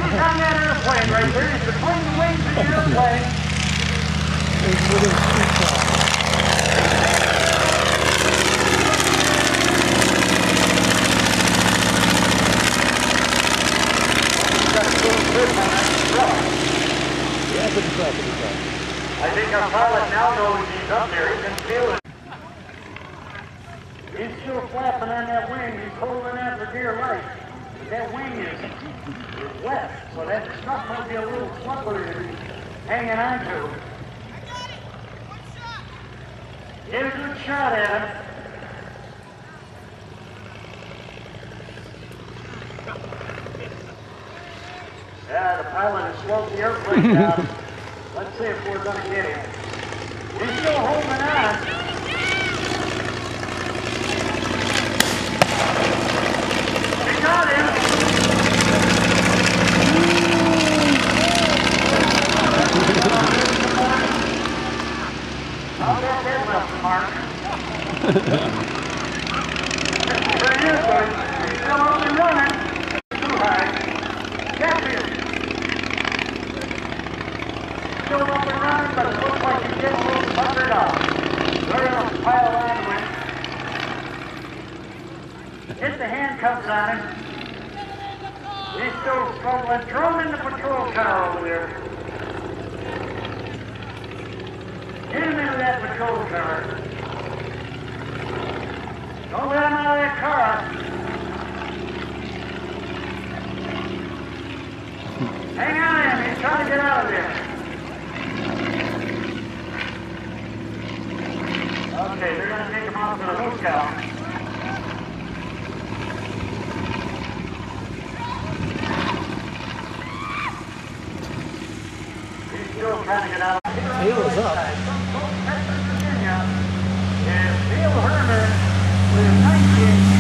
on that airplane right there. He's between the wings of the airplane. It's a little street. I think our pilot now knows he's up there. He can feel it. He's still flapping on that wing. He's holding out for dear life. But that wing is wet, so that stuff might be a little slippery to be hanging on to. Get a good shot at him. Yeah, the pilot has slowed the airplane down. Let's see if we're going to get him. He's still holding on. We got him. I'll bet that left the mark. There he is, boys. He's still up and running. Too high. Champion. Still up and running, but it looks like he's getting a little puckered up. They're going to pile on with him. Hit the handcuffs on him. He's still struggling. Throw him in the patrol car over there. Get him into that patrol car. Don't let him out of that car. Hang on to him. He's trying to get out of there. Okay, they're going to take him off to the hotel. He's still trying to get out. He was up. Virginia is Bill Herman with 1960.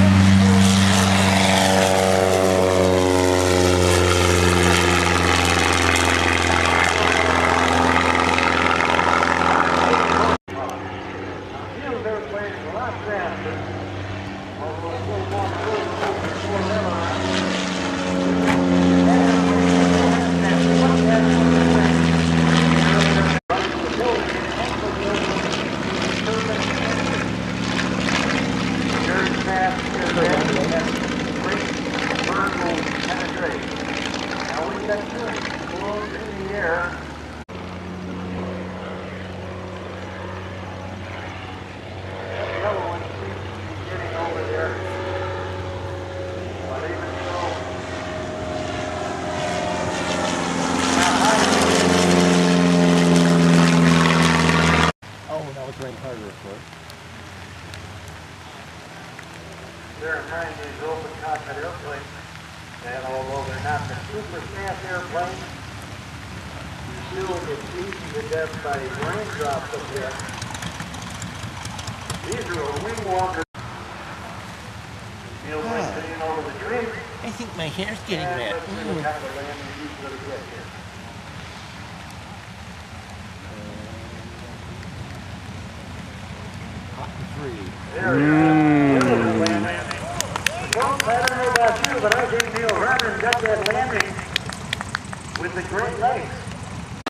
They're trying these open cockpit airplanes, and although they're not the super fast airplanes, you still get beaten to death by raindrops up there. These are a wing walker. You know, when over the trees. I think my hair's getting wet. Let's see what kind of landing he's going to get here. Hot and free. There we go. Well, I don't know about you, but I think Neil Herman got that landing with the Great Lakes.